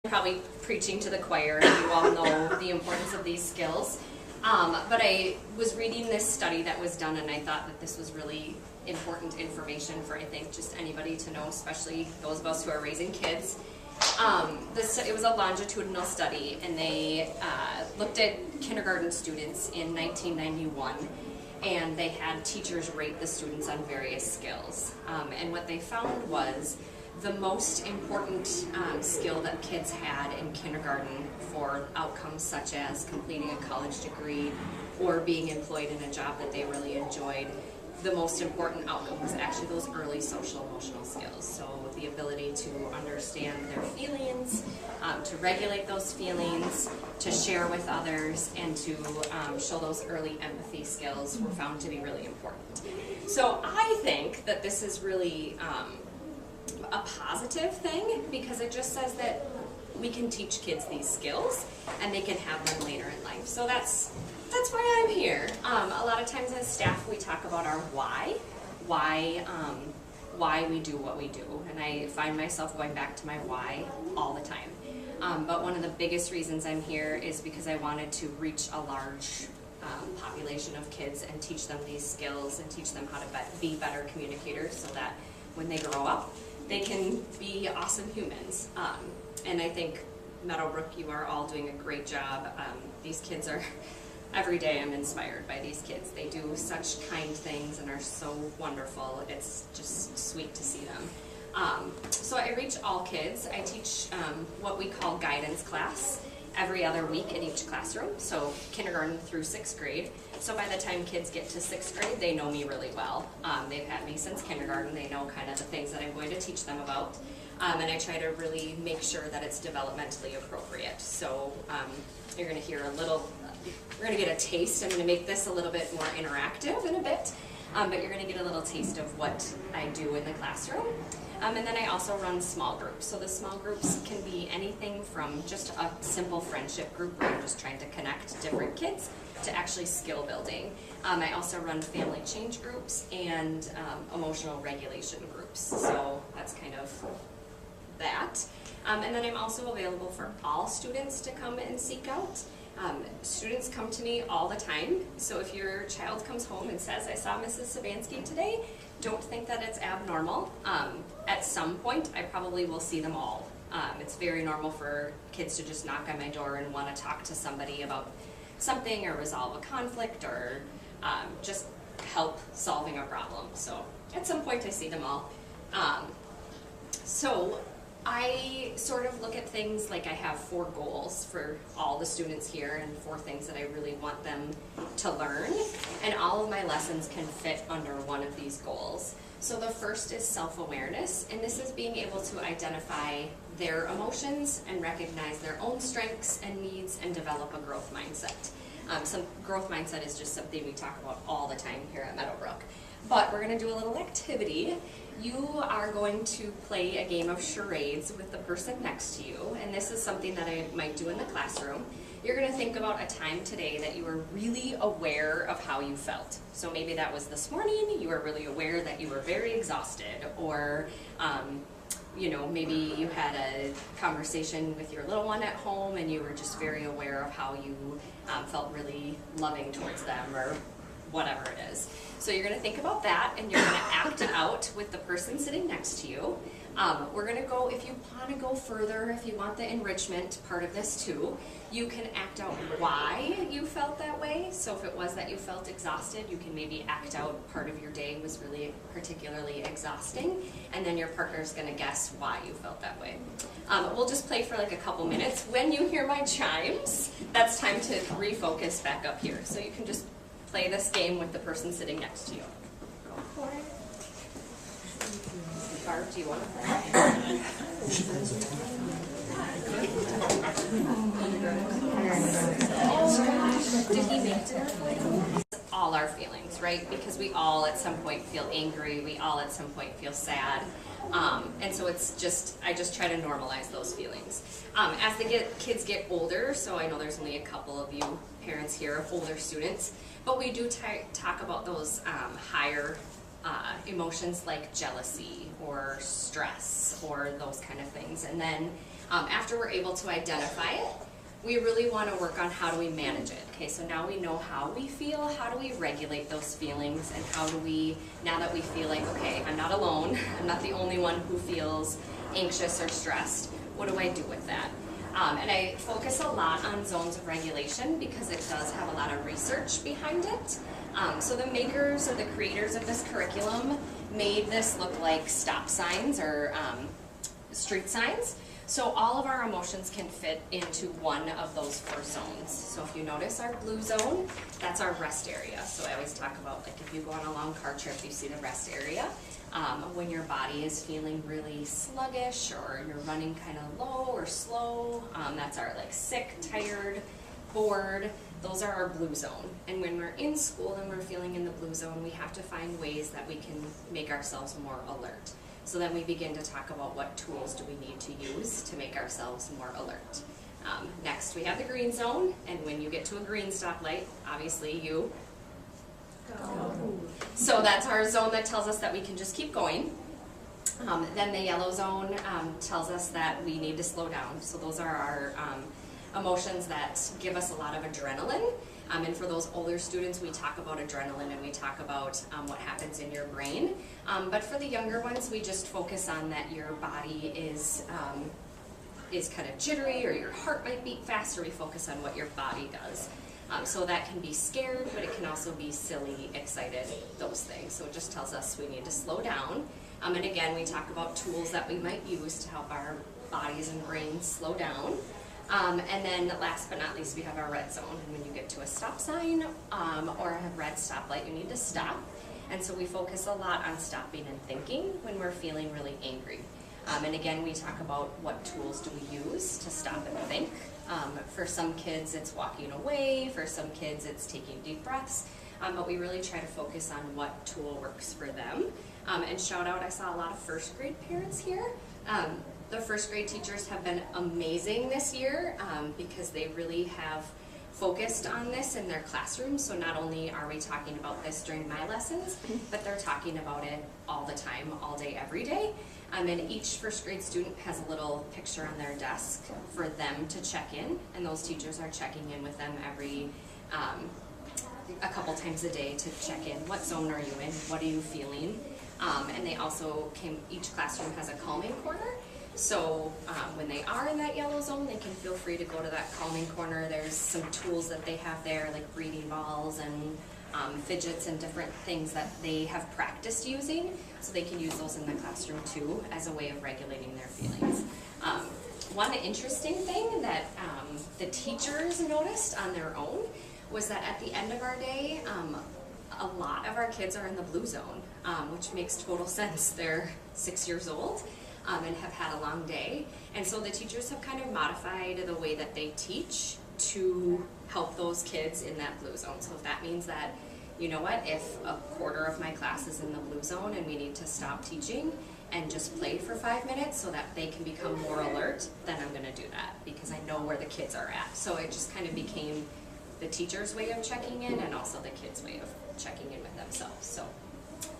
Probably preaching to the choir, and you all know the importance of these skills. But I was reading this study that was done, and I thought that this was really important information for, I think, just anybody to know, especially those of us who are raising kids. It was a longitudinal study, and they looked at kindergarten students in 1991, and they had teachers rate the students on various skills. And what they found was the most important skill that kids had in kindergarten for outcomes such as completing a college degree or being employed in a job that they really enjoyed, the most important outcome was actually those early social emotional skills. So the ability to understand their feelings, to regulate those feelings, to share with others, and to show those early empathy skills were found to be really important. So I think that this is really a positive thing, because it just says that we can teach kids these skills and they can have them later in life. So that's why I'm here. A lot of times as staff we talk about our why we do what we do, and I find myself going back to my why all the time. But one of the biggest reasons I'm here is because I wanted to reach a large population of kids and teach them these skills and teach them how to be better communicators, so that when they grow up they can be awesome humans. And I think Meadowbrook, you are all doing a great job. These kids are, every day I'm inspired by these kids. They do such kind things and are so wonderful. It's just sweet to see them. So I reach all kids. I teach what we call guidance class every other week in each classroom, so kindergarten through 6th grade. So by the time kids get to 6th grade, they know me really well. They've had me since kindergarten. They know kind of the things that I'm going to teach them about. And I try to really make sure that it's developmentally appropriate. So you're going to hear we're going to get a taste. I'm going to make this a little bit more interactive in a bit, but you're going to get a little taste of what I do in the classroom. And then I also run small groups. So the small groups can be anything from just a simple friendship group where I'm just trying to connect different kids to actually skill building. I also run family change groups and emotional regulation groups. So that's kind of that. And then I'm also available for all students to come and seek out. Students come to me all the time, so if your child comes home and says, I saw Mrs. Savansky today, don't think that it's abnormal. At some point, I probably will see them all. It's very normal for kids to just knock on my door and want to talk to somebody about something or resolve a conflict or just help solving a problem. So at some point I see them all. So I sort of look at things like I have 4 goals for all the students here and 4 things that I really want them to learn, and all of my lessons can fit under one of these goals. So the first is self-awareness, and this is being able to identify their emotions and recognize their own strengths and needs and develop a growth mindset. So growth mindset is just something we talk about all the time here at Meadowbrook. But we're going to do a little activity. You are going to play a game of charades with the person next to you, and this is something that I might do in the classroom. You're going to think about a time today that you were really aware of how you felt. So maybe that was this morning, you were really aware that you were very exhausted, or maybe you had a conversation with your little one at home and you were just very aware of how you felt really loving towards them, or whatever it is. So you're going to think about that, and you're going to act it out with the person sitting next to you. We're going to go, if you want to go further, if you want the enrichment part of this too, you can act out why you felt that way. So if it was that you felt exhausted, you can maybe act out part of your day was really particularly exhausting, and then your partner's going to guess why you felt that way. We'll just play for like a couple minutes. When you hear my chimes, that's time to refocus back up here. So you can just play this game with the person sitting next to you. Go for it. Barb, do you want to play? Did he make dinner for you? All our feelings, right? Because we all at some point feel angry, we all at some point feel sad. And so I just try to normalize those feelings. As the kids get older, so I know there's only a couple of you parents here of older students, but we do talk about those higher emotions like jealousy or stress or those kind of things. And then After we're able to identify it, we really want to work on how do we manage it. Okay, so now we know how we feel, how do we regulate those feelings, and how do we, now that we feel like, okay, I'm not alone, I'm not the only one who feels anxious or stressed, what do I do with that? And I focus a lot on zones of regulation because it does have a lot of research behind it. So the makers or the creators of this curriculum made this look like stop signs or street signs. So all of our emotions can fit into one of those 4 zones. So if you notice our blue zone, that's our rest area. So I always talk about, like, if you go on a long car trip, you see the rest area. When your body is feeling really sluggish or you're running kind of low or slow, that's our like sick, tired, bored. Those are our blue zone. And when we're in school and we're feeling in the blue zone, we have to find ways that we can make ourselves more alert. So then we begin to talk about what tools do we need to use to make ourselves more alert. Next, we have the green zone, and when you get to a green stoplight, obviously you go. So that's our zone that tells us that we can just keep going. Then the yellow zone tells us that we need to slow down. So those are our emotions that give us a lot of adrenaline. And for those older students, we talk about adrenaline and we talk about what happens in your brain. But for the younger ones, we just focus on that your body is kind of jittery or your heart might beat faster. We focus on what your body does. So that can be scared, but it can also be silly, excited, those things. So it just tells us we need to slow down. And again, we talk about tools that we might use to help our bodies and brains slow down. And then last but not least, we have our red zone. And when you get to a stop sign or a red stoplight, you need to stop. And so we focus a lot on stopping and thinking when we're feeling really angry. And again, we talk about what tools do we use to stop and think. For some kids, it's walking away. For some kids, it's taking deep breaths. But we really try to focus on what tool works for them. And shout out, I saw a lot of first grade parents here. The first grade teachers have been amazing this year because they really have focused on this in their classrooms. So not only are we talking about this during my lessons, but they're talking about it all the time, all day, every day. And each first grade student has a little picture on their desk for them to check in, and those teachers are checking in with them every a couple times a day to check in. What zone are you in? What are you feeling? And they also each classroom has a calming corner. So when they are in that yellow zone, they can feel free to go to that calming corner. There's some tools that they have there, like breathing balls and fidgets and different things that they have practiced using, so they can use those in the classroom too as a way of regulating their feelings. One interesting thing that the teachers noticed on their own was that at the end of our day, a lot of our kids are in the blue zone, which makes total sense. They're 6 years old. And have had a long day. And so the teachers have kind of modified the way that they teach to help those kids in that blue zone. So if that means that, you know what, if a quarter of my class is in the blue zone and we need to stop teaching and just play for 5 minutes so that they can become more alert, then I'm gonna do that because I know where the kids are at. So it just kind of became the teacher's way of checking in and also the kids' way of checking in with themselves. So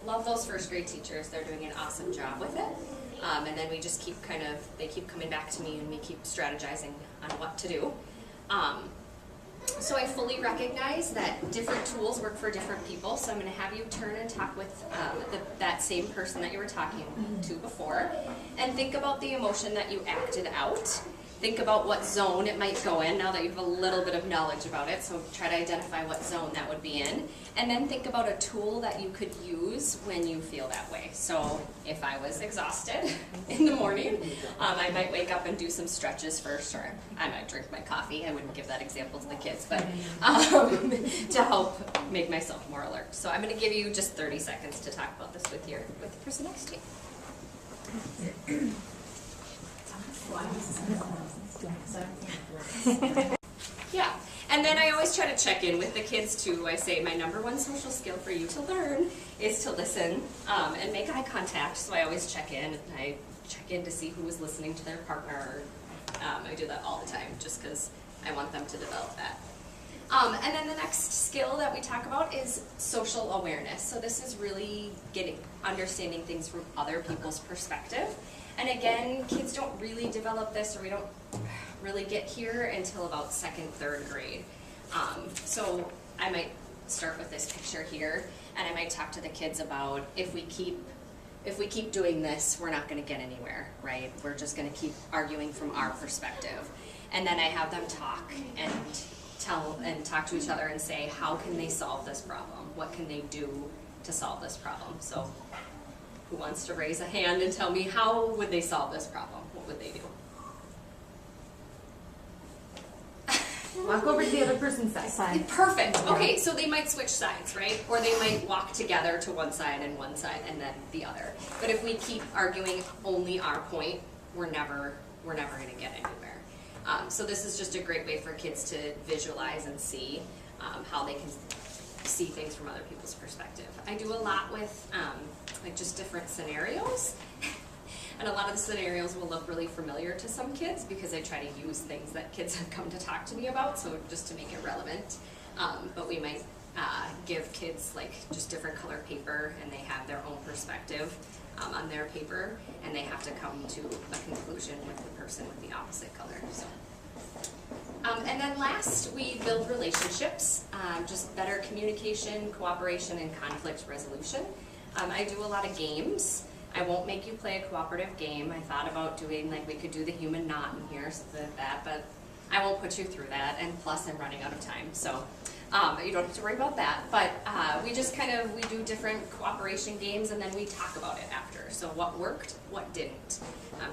love those first grade teachers. They're doing an awesome job with it. And then we just keep they keep coming back to me and we keep strategizing on what to do. So I fully recognize that different tools work for different people, so I'm going to have you turn and talk with that same person that you were talking to before, and think about the emotion that you acted out. Think about what zone it might go in now that you have a little bit of knowledge about it, so try to identify what zone that would be in, and then think about a tool that you could use when you feel that way. So if I was exhausted in the morning, I might wake up and do some stretches first, or I might drink my coffee. I wouldn't give that example to the kids, but to help make myself more alert. So I'm going to give you just 30 seconds to talk about this with the person next to you. Yeah, and then I always try to check in with the kids too. I say my #1 social skill for you to learn is to listen and make eye contact. So I always check in, and I check in to see who is listening to their partner. I do that all the time just because I want them to develop that. And then the next skill that we talk about is social awareness. So this is really understanding things from other people's perspective. And again, kids don't really develop this, or we don't really get here until about 2nd, 3rd grade. So I might start with this picture here, and I might talk to the kids about if we keep doing this, we're not going to get anywhere, right? We're just going to keep arguing from our perspective. And then I have them talk and talk to each other and say, how can they solve this problem? What can they do to solve this problem? So who wants to raise a hand and tell me how would they solve this problem? What would they do? Walk over to the other person's side. Perfect. Okay, so they might switch sides, right? Or they might walk together to one side and then the other. But if we keep arguing only our point, we're never going to get anywhere. So this is just a great way for kids to visualize and see how they can see things from other people's perspective. I do a lot with like just different scenarios. And a lot of the scenarios will look really familiar to some kids because I try to use things that kids have come to talk to me about, so just to make it relevant. But we might give kids like just different color paper, and they have their own perspective on their paper, and they have to come to a conclusion with the person with the opposite color. So. And then last, we build relationships, just better communication, cooperation, and conflict resolution. I do a lot of games. I won't make you play a cooperative game. I thought about doing, like, we could do the human knot in here, something like that, but I won't put you through that, and plus I'm running out of time, so you don't have to worry about that. But we just we do different cooperation games, and then we talk about it after. So what worked, what didn't?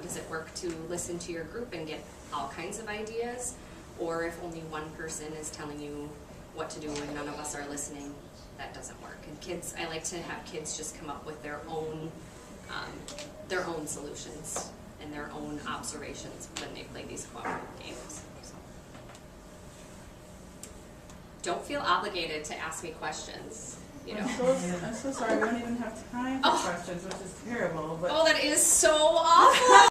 Does it work to listen to your group and get all kinds of ideas? Or if only one person is telling you what to do and none of us are listening, that doesn't work. And kids, I like to have kids just come up with their own solutions and their own observations when they play these cooperative games. So. Don't feel obligated to ask me questions. You know. I'm so sorry, we don't even have time for questions, which is terrible. But oh, that is so awful.